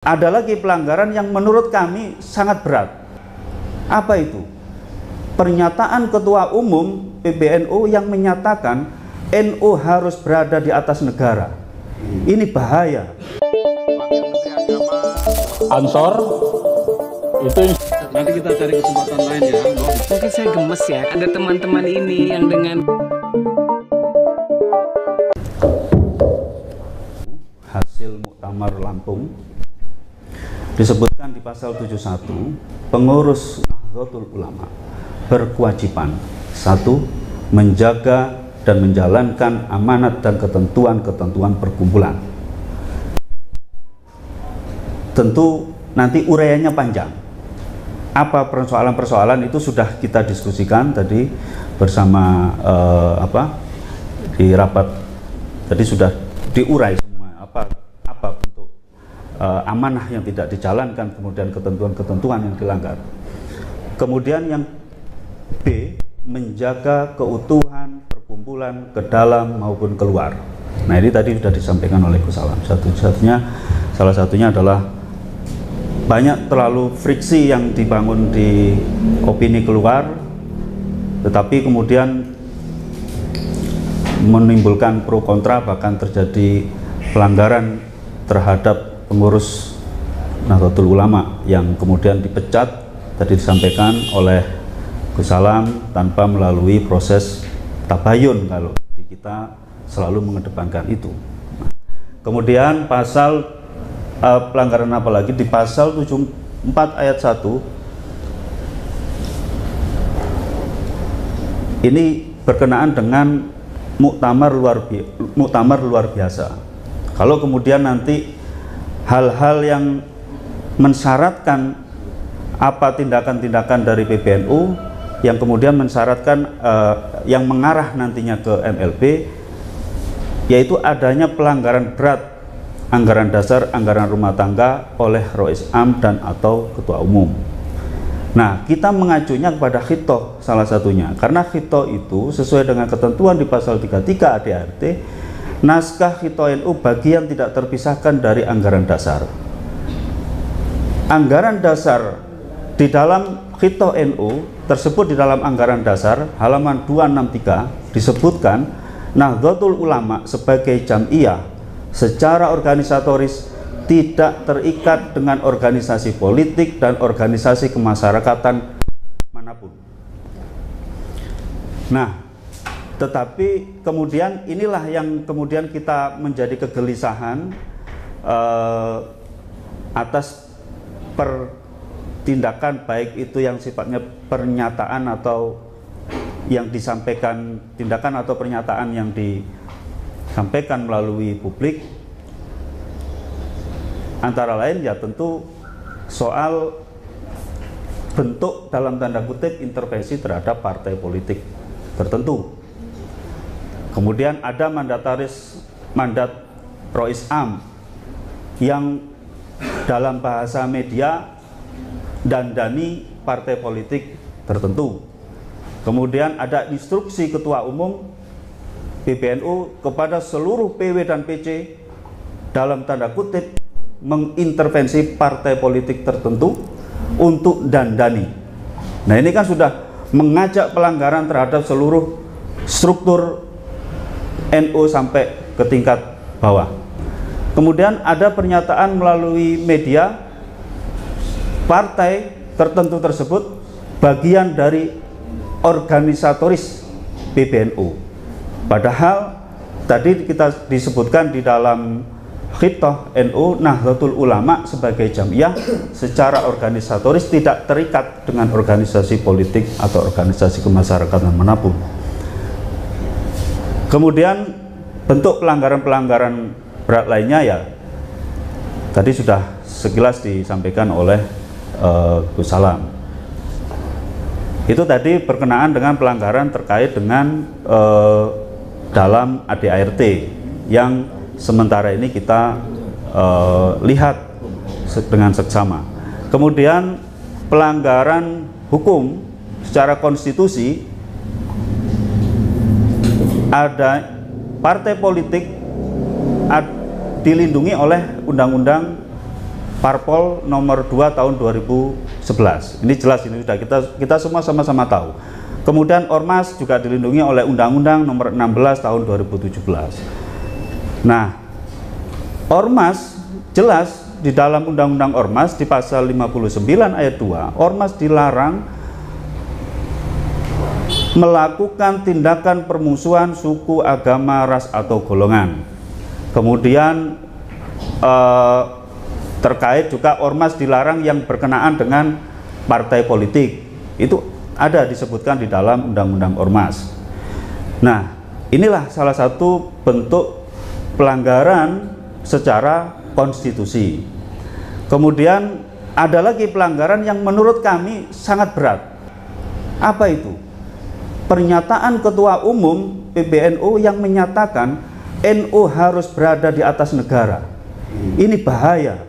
Ada lagi pelanggaran yang menurut kami sangat berat. Apa itu? Pernyataan Ketua Umum PBNU yang menyatakan NU harus berada di atas negara. Ini bahaya. Ansor itu nanti kita cari kesempatan lain ya. Mungkin saya gemes ya, ada teman-teman ini yang dengan hasil Muktamar Lampung disebutkan di pasal 71, pengurus Nahdlatul Ulama berkewajiban 1. Menjaga dan menjalankan amanat dan ketentuan-ketentuan perkumpulan. Tentu nanti uraiannya panjang. Apa persoalan-persoalan itu sudah kita diskusikan tadi bersama di rapat tadi sudah diurai semua apa bentuk amanah yang tidak dijalankan, kemudian ketentuan-ketentuan yang dilanggar. Kemudian yang B, menjaga keutuhan perkumpulan ke dalam maupun keluar. Nah, ini tadi sudah disampaikan oleh Gus Salam. Salah satunya adalah banyak terlalu friksi yang dibangun di opini keluar, tetapi kemudian menimbulkan pro kontra, bahkan terjadi pelanggaran terhadap pengurus Nahdlatul Ulama yang kemudian dipecat, tadi disampaikan oleh Gus Salam, tanpa melalui proses tabayun. Kalau di kita selalu mengedepankan itu. Kemudian pasal pelanggaran apa lagi di pasal 74 ayat 1 ini berkenaan dengan muktamar luar biasa. Kalau kemudian nanti hal-hal yang mensyaratkan apa tindakan-tindakan dari PBNU yang kemudian mensyaratkan yang mengarah nantinya ke MLB, yaitu adanya pelanggaran berat anggaran dasar, anggaran rumah tangga oleh Rois Am dan atau Ketua Umum. Nah, kita mengacunya kepada khitoh salah satunya, karena khitoh itu sesuai dengan ketentuan di pasal 33 ADART, naskah khitoh NU bagian tidak terpisahkan dari anggaran dasar. Anggaran dasar di dalam khitoh NU tersebut, di dalam anggaran dasar halaman 263 disebutkan Nahdlatul Ulama sebagai jam'iyah secara organisatoris tidak terikat dengan organisasi politik dan organisasi kemasyarakatan manapun. Nah, tetapi kemudian inilah yang kemudian kita menjadi kegelisahan atas tindakan, baik itu yang sifatnya pernyataan atau yang disampaikan, tindakan atau pernyataan yang disampaikan melalui publik, antara lain ya tentu soal bentuk dalam tanda kutip intervensi terhadap partai politik tertentu. Kemudian ada mandat Rois Am yang dalam bahasa media dandani partai politik tertentu. Kemudian ada instruksi Ketua Umum PBNU kepada seluruh PW dan PC dalam tanda kutip mengintervensi partai politik tertentu untuk dandani. Nah, ini kan sudah mengajak pelanggaran terhadap seluruh struktur NU sampai ke tingkat bawah. Kemudian ada pernyataan melalui media partai tertentu tersebut bagian dari organisatoris PBNU. Padahal tadi kita disebutkan di dalam khitoh NU, Nahdlatul Ulama sebagai jam'iyah secara organisatoris tidak terikat dengan organisasi politik atau organisasi kemasyarakatan manapun. Kemudian bentuk pelanggaran-pelanggaran berat lainnya ya tadi sudah sekilas disampaikan oleh Gus Salam. Itu tadi berkenaan dengan pelanggaran terkait dengan dalam ADART yang sementara ini kita lihat dengan seksama. Kemudian pelanggaran hukum secara konstitusi, ada partai politik dilindungi oleh Undang-Undang Parpol nomor 2 tahun 2011. Ini jelas, ini sudah kita semua sama-sama tahu. Kemudian Ormas juga dilindungi oleh Undang-Undang nomor 16 tahun 2017. Nah, Ormas jelas di dalam Undang-Undang Ormas di pasal 59 ayat 2, Ormas dilarang melakukan tindakan permusuhan suku, agama, ras, atau golongan. Kemudian terkait juga Ormas dilarang yang berkenaan dengan partai politik. Itu ada disebutkan di dalam Undang-Undang Ormas. Nah, inilah salah satu bentuk pelanggaran secara konstitusi. Kemudian ada lagi pelanggaran yang menurut kami sangat berat. Apa itu? Pernyataan Ketua Umum PBNU yang menyatakan NU harus berada di atas negara. Ini bahaya.